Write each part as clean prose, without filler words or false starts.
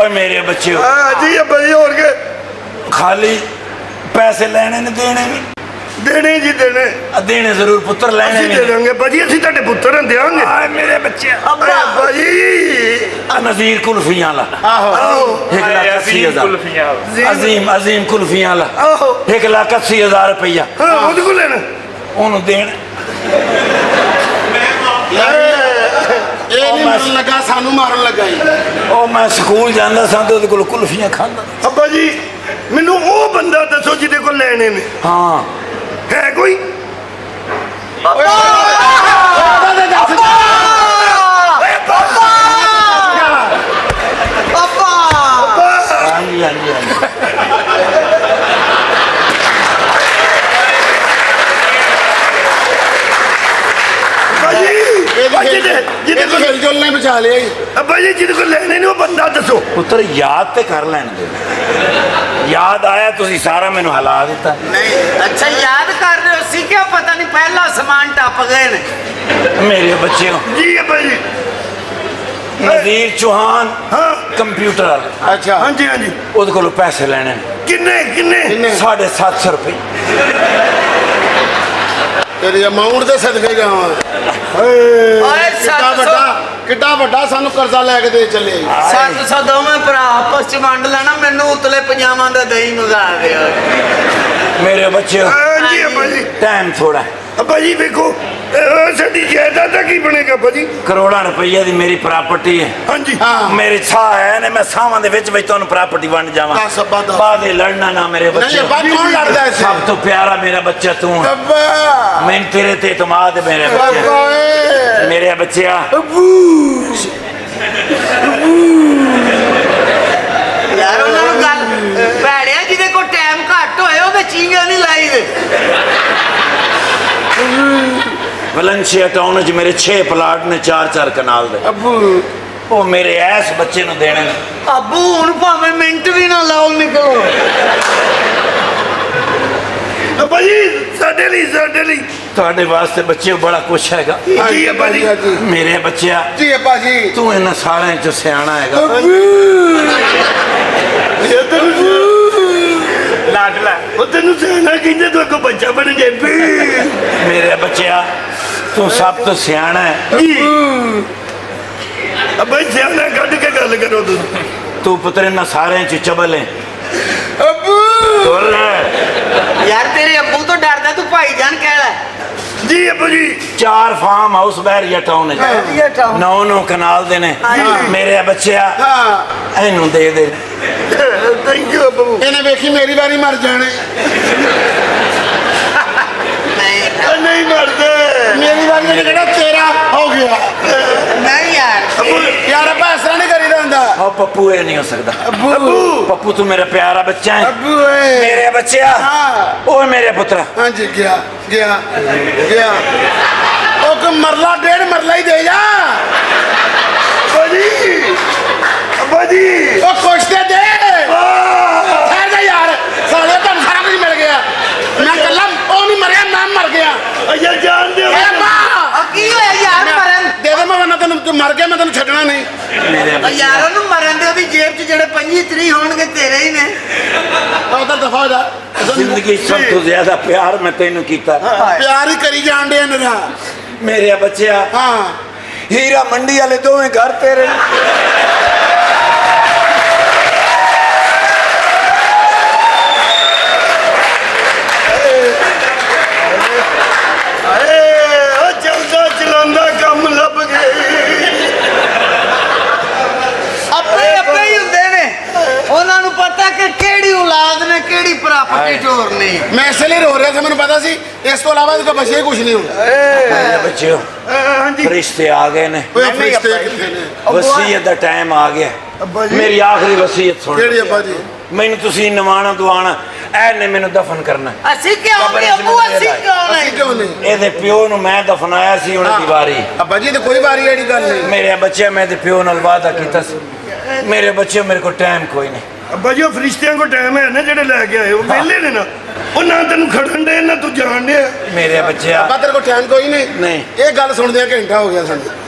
और मेरे बच्चे जी अब्बा जी और के खाली पैसे लेने ने देने नहीं देने जी देने देने जरूर पुत्र लेने ਅਸੀਂ ਦੇ ਦਾਂਗੇ ਬਾਜੀ ਅਸੀਂ ਤੁਹਾਡੇ ਪੁੱਤਰ ਹਾਂ ਦੇਵਾਂਗੇ आए मेरे बच्चे अब्बा जी नज़ीर कुल्फियां ला आहो 1,80,000 अजीम अजीम कुल्फियां ला आहो 1,80,000 रुपया हाँ ਉਹਦੇ ਕੋਲ ਲੈਣਾ ਉਹਨੂੰ ਦੇਣ ਇਹ ਨਹੀਂ ਮਾਰਨ ਲੱਗਾ ਸਾਨੂੰ ਮਾਰਨ ਲੱਗਾ ਜੀ ਉਹ ਮੈਂ ਸਕੂਲ ਜਾਂਦਾ ਸਾਂ ਤੇ ਉਹਦੇ ਕੋਲ ਕੁਲਫੀਆਂ ਖਾਂਦਾ ਅੱਬਾ ਜੀ ਮੈਨੂੰ ਉਹ ਬੰਦਾ ਦੱਸੋ ਜਿਹਦੇ ਕੋਲ ਲੈਣੇ ਨੇ ਹਾਂ ਹੈ ਕੋਈ ਹਾਂਜੀ ਹਾਂਜੀ ਹਾਂਜੀ ਜਿਹਦੇ ਕੋਲ ਹਿਲਜੁਲ ਨੇ ਬਚਾ ਲਿਆ ਜੀ ਅੱਬਾ ਜੀ ਜਿਹਦੇ ਕੋਲ ਲੈਣੇ ਨੇ ਉਹ ਬੰਦਾ ਦੱਸੋ ਪੁੱਤਰ ਯਾਦ ਤੇ ਕਰ ਲੈਣ ਦੇ ਯਾਦ ਆਇਆ ਤੁਸੀਂ ਸਾਰਾ ਮੈਨੂੰ ਹਿਲਾ ਦਿੱਤਾ ਨਹੀਂ ਅੱਛਾ ਯਾਦ ਕਰ ਰਹੇ ਹੋ ਸੀ ਕਿਆ ਪਤਾ ਨਹੀਂ ਪਹਿਲਾ ਸਮਾਨ ਟੱਪ ਗਏ ਨੇ ਮੇਰੇ ਬੱਚਿਓ ਜੀ ਅੱਬਾ ਜੀ ਨਜ਼ੀਰ ਚੌਹਾਨ ਹਾਂ ਕੰਪਿਊਟਰ ਵਾਲਾ ਅੱਛਾ ਹਾਂਜੀ ਹਾਂਜੀ ਉਹਦੇ ਕੋਲੋਂ ਪੈਸੇ ਲੈਣੇ ਨੇ ਕਿੰਨੇ ਕਿੰਨੇ 750 ਰੁਪਏ ਤੇਰੀ ਅਮਾਉਂਟ ਦੇ ਸਦਕੇ ਜਾਵਾਂ ਓਏ ਕਿੱਡਾ ਵੱਡਾ ਸਾਨੂੰ ਕਰਜ਼ਾ ਲੈ ਕੇ ਦੇ ਚੱਲੇ ਜੀ 700 ਦੋਵੇਂ ਭਰਾ ਆਪਸ ਚ ਵੰਡ ਲੈਣਾ ਮੈਨੂੰ ਉਤਲੇ ਪੰਜਾਵਾਂ ਦਾ ਦਹੀਂ ਮੰਗਾ ਦਿਓ ਮੇਰੇ ਬੱਚਿਓ ਹਾਂਜੀ ਅੱਬਾ ਜੀ ਟਾਈਮ ਥੋੜਾ ਅੱਬਾ ਜੀ ਵੇਖੋ ਸਾਡੀ ਜਾਇਦਾਦ ਦਾ ਕੀ ਬਣੇਗਾ ਅੱਬਾ ਜੀ ਕਰੋੜਾਂ ਰੁਪਈਆ ਦੀ ਮੇਰੀ ਪ੍ਰਾਪਰਟੀ ਹੈ ਹਾਂਜੀ ਹਾਂ ਮੇਰੇ ਸਾਹ ਹੈ ਨੇ ਮੈਂ ਸਾਹਾਂ ਦੇ ਵਿੱਚ ਤੁਹਾਨੂੰ ਪ੍ਰਾਪਰਟੀ ਵੰਡ ਜਾਵਾਂ ਦੱਸ ਅੱਬਾ ਦੱਸ। ਬਾਅਦ ਇਹ ਲੜਨਾ ਨਾ ਮੇਰੇ ਨਹੀਂ ਬੱਚੇ ਅੱਬਾ ਕੌਣ ਲੜਦਾ ਐ ਸਭ ਤੋਂ ਪਿਆਰਾ ਮੇਰਾ ਬੱਚਾ ਤੂੰ ਹੈ ਅੱਬਾ ਮੈਂ ਤੇਰੇ ਤੇ ਇਤਮਾਦ ਹੈ ਮੇਰੇ ਬੱਚੇ ਅੱਬਾ ਏ ਮੇਰੇ ਬੱਚਿਆ ਯਾਰ ਉਹਨਾਂ ਨੂੰ ਗੱਲ ਭੈੜਿਆ ਜਿਹਦੇ ਕੋਲ ਟਾਈਮ ਘੱਟ ਹੋਏ ਉਹਦੇ ਚੀਂਗਾ ਨਹੀਂ ਲਾਈ ਦੇ ਵਲੰਸ਼ੀਆ ਟਾਊਨ 'ਚ ਮੇਰੇ 6 ਪਲਾਟ ਨੇ 4-4 ਕਨਾਲ ਦੇ ਅੱਬੂ ਉਹ ਮੇਰੇ ਐਸ ਬੱਚੇ ਨੂੰ ਦੇਣੇ ਨੇ ਅੱਬੂ ਹੁਣ ਭਾਵੇਂ ਮਿੰਟ ਵੀ ਨਾ ਲਾਓ ਨਿਕਲੋ ਅੱਬਾ ਜੀ ਸਾਡੇ ਲਈ ਤੁਹਾਡੇ ਵਾਸਤੇ ਬੱਚੇ ਬੜਾ ਕੁਛ ਹੈਗਾ ਜੀ ਅੱਬਾ ਜੀ ਮੇਰੇ ਬੱਚਿਆ ਜੀ ਅੱਬਾ ਜੀ ਤੂੰ ਇਹਨਾਂ ਸਾਰਿਆਂ 'ਚ ਸਿਆਣਾ ਹੈਗਾ ਲਾਡਲਾ ਉਹ ਤੈਨੂੰ ਸਿਆਣਾ ਕਹਿੰਦੇ ਤੂੰ ਇੱਕ ਬੱਚਾ ਬਣ ਜੇ ਮੇਰੇ ਬੱਚਿਆ ਤੂੰ ਸਭ ਤੋਂ ਸਿਆਣਾ ਹੈ ਜੀ ਅੱਬਾ ਜੀ ਸਿਆਣਾ ਕੱਢ ਕੇ ਗੱਲ ਕਰੋ ਤੁਸੀਂ ਤੂੰ ਪੁੱਤਰ ਇਹਨਾਂ ਸਾਰਿਆਂ 'ਚ ਚਬਲ ਹੈ ਅੱਬੂ ਬੋਲ ਯਾਰ ਤੇਰੇ ਅੱਬੂ ਤੋਂ ਡਰਦਾ ਤੂੰ ਭਾਈ ਜਾਨ ਕਹਿ ਲੈ ਜੀ ਅੱਬਾ ਜੀ 4 ਫਾਰਮ ਹਾਊਸ ਬਹਿਰੀਆ ਟਾਊਨ 'ਚ 9 ਕਨਾਲ ਦੇ ਨੇ ਮੇਰੇ ਬੱਚਿਆ ਹਾਂ ਇਹਨੂੰ ਦੇ ਦੇ ਥੈਂਕ ਯੂ ਅੱਬੂ ਇਹਨੇ ਵੇਖੀ ਮੇਰੀ ਵਾਰੀ ਮਰ ਜਾਣੇ ਨਹੀਂ ਮਰਦੇ ਮੇਰੀ ਵਾਰੀ ਨੇ ਕਿਹੜਾ ਤੇਰਾ ਹੋ ਗਿਆ ਨਹੀਂ ਯਾਰ ਯਾਰ ਆਪਾਂ ਇਸ ਤਰ੍ਹਾਂ ਨਹੀਂ ਕਰੀਦਾ ਹੁੰਦਾ ਉਹ ਪੱਪੂ ਇਹ ਨਹੀਂ ਹੋ ਸਕਦਾ ਅੱਬੂ ਪੱਪੂ ਤੂੰ ਮੇਰਾ ਪਿਆਰਾ ਬੱਚਾ ਹੈ ਅੱਬੂ ਏ ਮੇਰੇ ਬੱਚਿਆ ਹਾਂ ਓਏ ਮੇਰੇ ਪੁੱਤਰਾ ਹਾਂਜੀ ਗਿਆ ਉਹ ਕੋ ਮਰਲਾ ਡੇਢ ਮਰਲਾ ਹੀ ਦੇ ਜਾ ਅੱਬਾ ਜੀ ਉਹ ਕੁਛ ਤੇ ਦੇ ਠਹਿਰ ਜਾ ਯਾਰ ਸਾਲੇ ਤੁਹਾਨੂੰ ਸਾਰਾ ਕੁਝ ਮਿਲ ਗਿਆ ਮੈਂ ਕੱਲਾ ਉਹ ਨਹੀਂ ਮਰਿਆ ਮੈਂ ਮਰ ਗਿਆ ਅਯਾ ਜਾਨ ਦੇ ਏ ਮਾਂ ਕੀ ਹੋਇਆ ਯਾਰ ਮਰਨ ਦੇ ਦੇ ਮੈਂ ਤੈਨੂੰ ਤੂੰ ਮਰ ਗਿਆ ਮੈਂ ਤੈਨੂੰ ਛੱਡਣਾ ਨਹੀਂ ਮੇਰੇ ਉਹ ਯਾਰ ਉਹਨੂੰ ਮਰਨ ਦੇ ਉਹਦੀ ਜੇਬ 'ਚ ਜਿਹੜੇ 25-30 ਹੋਣਗੇ ਤੇਰੇ ਹੀ ਨੇ ਉਧਰ ਦਫਾ ਹੋ ਜਾ ਜ਼ਿੰਦਗੀ ਸਭ ਤੋਂ ਜ਼ਿਆਦਾ ਪਿਆਰ ਮੈਂ ਤੈਨੂੰ ਕੀਤਾ ਪਿਆਰ ਹੀ ਕਰੀ ਜਾਣ ਡਿਆ ਨਰਾ ਮੇਰੇ ਬੱਚਿਆ ਹਾਂ ਹੀਰਾ ਮੰਡੀ ਵਾਲੇ ਦੋਵੇਂ ਘਰ ਤੇਰੇ ਉਹ ਚੱਲਦਾ ਚਲਾਉਂਦਾ ਕੰਮ ਲੱਭ ਗਏ ਆਪੇ ਹੀ ਹੁੰਦੇ ਨੇ ਉਹਨਾਂ ਨੂੰ ਪਤਾ ਕਿ ਕਿਹੜੀ ਔਲਾਦ ਨੇ ਕਿਹੜੀ ਪ੍ਰਾਪਰਟੀ ਚੋਰਨੀ ਮੈਂ ਇਸ ਲਈ ਰੋ ਰਿਹਾ ਸੀ ਮੈਨੂੰ ਪਤਾ ਸੀ ਇਸ ਤੋਂ ਇਲਾਵਾ ਇਹਦੇ ਕੋਲ ਬਚਿਆ ਕੁਝ ਨਹੀਂ ਹੁੰਦਾ ਮੇਰੇ ਬੱਚਿਓ ਹਾਂਜੀ ਰਿਸ਼ਤੇ ਆ ਗਏ ਨੇ ਓਏ ਫਰਿਸ਼ਤੇ ਕਿੱਥੇ ਨੇ ਵਸੀਅਤ ਦਾ ਟਾਈਮ ਆ ਗਿਆ ਅੱਬਾ ਜੀ ਮੇਰੀ ਆਖਰੀ ਵਸੀਅਤ ਸੁਣ ਕਿਹੜੀ ਅੱਬਾ ਜੀ ਮੈਨੂੰ ਤੁਸੀਂ ਨਿਵਾਣਾ ਦਵਾਣਾ ਇਹਨੇ ਮੈਨੂੰ ਦਫਨ ਕਰਨਾ ਅਸੀਂ ਕਿਉਂ ਕਬਰ ਨਹੀਂ ਚ ਅੱਬੂ ਮੈਨੂੰ ਅਸੀਂ ਦੇ ਕਿਉਂ ਅਸੀਂ ਨਹੀਂ ਕਿਉਂ ਨਹੀਂ ਇਹਦੇ ਪਿਓ ਨੂੰ ਮੈਂ ਦਫਨਾਇਆ ਸੀ ਉਹਨੇ ਦੀ ਵਾਰੀ ਅੱਬਾ ਜੀ ਤੇ ਕੋਈ ਵਾਰੀ ਵਾਲੀ ਗੱਲ ਨਹੀਂ ਮੇਰੇ ਬੱਚੇ ਮੈਂ ਤੇ ਪਿਓ ਨਾਲ ਵਾਅਦਾ ਕੀਤਾ ਸੀ ਮੇਰੇ ਬੱਚੇ ਮੇਰੇ ਕੋਲ ਟਾਈਮ ਕੋਈ ਨਹੀਂ ਅੱਬਾ ਜੀ ਉਹ ਫਰਿਸ਼ਤਿਆਂ ਕੋਲ ਟਾਈਮ ਹੈ ਨਾ ਜਿਹੜੇ ਲੈ ਕੇ ਆਏ ਉਹ ਵਿਹਲੇ ਨੇ ਨਾ ਉਹ ਨਾ ਤੈਨੂੰ ਖੜਨ ਦੇ ਨਾ ਤੂੰ ਜਾਣ ਡਿਆ ਮੇਰੇ ਬੱਚਿਆ ਅੱਬਾ ਤੇਰੇ ਕੋਲ ਟਾਈਮ ਕੋਈ ਨਹੀਂ ਨਹੀਂ ਇਹ ਗੱਲ ਸੁਣਦਿਆਂ ਘੰਟਾ ਹੋ ਗਿਆ ਸਾਨੂੰ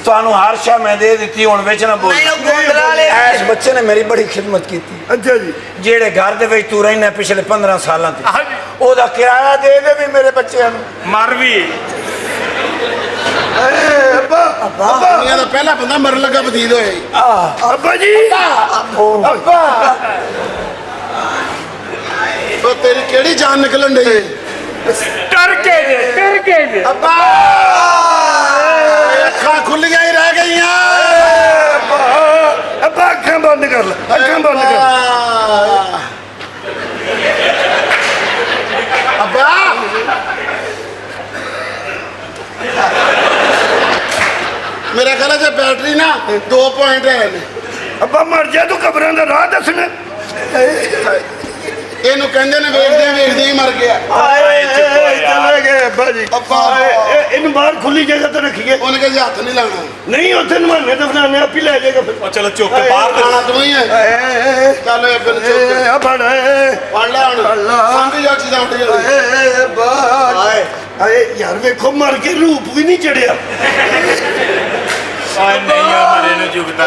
ਤੁਹਾਨੂੰ ਹਰ ਸ਼ੈ ਮੈਂ ਦੇ ਦਿੱਤੀ ਹੁਣ ਵਿੱਚ ਨਾ ਬੋਲ ਨਹੀਂ ਉਹ ਗੋਂਦਲਾ ਵਾਲੇ ਐਸ ਬੱਚੇ ਨੇ ਮੇਰੀ ਬੜੀ ਖਿਦਮਤ ਕੀਤੀ ਅੱਛਾ ਜੀ ਜਿਹੜੇ ਘਰ ਦੇ ਵਿੱਚ ਤੂੰ ਰਹਿਣਾ ਪਿਛਲੇ 15 ਸਾਲਾਂ ਤੇ ਹਾਂਜੀ। ਉਹਦਾ ਕਿਰਾਇਆ ਦੇ ਦੇ ਵੀ ਮੇਰੇ ਬੱਚਿਆਂ ਨੂੰ ਮਰ ਵੀ ਦੁਨੀਆ ਦਾ ਪਹਿਲਾ ਬੰਦਾ ਮਰਨ ਲੱਗਾ ਬਦੀਲ ਹੋਇਆ ਜੀ। ਅੱਬਾ ਜੀ ਅੱਬਾ ਉਹ ਤੇਰੀ ਕਿਹੜੀ ਜਾਨ ਨਿਕਲਣ ਡਈ ਟਰ ਕੇ ਜੇ ਅੱਬਾ ਅੱਖਾਂ ਖੁੱਲੀਆਂ ਹੀ ਰਹਿ ਗਈਆਂ ਅੱਬਾ ਅੱਖਾਂ ਬੰਦ ਕਰ ਲੈ ਅੱਖਾਂ ਬੰਦ ਕਰ ਅੱਬਾ ਮੇਰੇ ਖਿਆਲ ਚ ਬੈਟਰੀ ਨਾ 2 ਪੁਆਇੰਟ ਹੈ ਨੇ ਅੱਬਾ ਮਰ ਜਾ ਤੂੰ ਕਬਰਾਂ ਦਾ ਰਾਹ ਦੱਸਣਾ ਇਹਨੂੰ ਕਹਿੰਦੇ ਨੇ ਵੇਖਦੇ ਹੀ ਮਰ ਗਿਆ ਚਲੇ ਗਏ ਅੱਬਾ ਜੀ ਅੱਬਾ। ਇਹਨੂੰ ਬਾਹਰ ਖੁੱਲੀ ਜਗ੍ਹਾ ਤੇ ਰੱਖੀਏ ਉਹਨੇ ਕਹਿੰਦੇ ਹੱਥ ਨਹੀਂ ਲਾਉਣਾ ਨਹੀਂ ਉੱਥੇ ਨਵਾਨੇ ਤੇ ਫਲਾਣੇ ਆਪੀ ਲੈ ਜਾਏਗਾ ਫਿਰ ਚਲੋ ਚੁੱਕ ਕੇ ਬਾਹਰ ਲਾਣਾ ਤੂੰ ਹੀ ਹੈ ਚੱਲ ਇਹ ਫਿਰ ਚੁੱਕ ਆ ਫੜ ਫੜ ਲੈ ਹੁਣ ਸੰਗ ਜਾ ਚੀਜ਼ਾਂ ਉੱਡ ਜਾਂਦੀ ਆਏ ਯਾਰ ਵੇਖੋ ਮਰ ਕੇ ਰੂਪ ਵੀ ਨਹੀਂ ਚੜਿਆ ਨਹੀਂ ਮਰੇ ਨੂੰ ਜੁਗਦਾ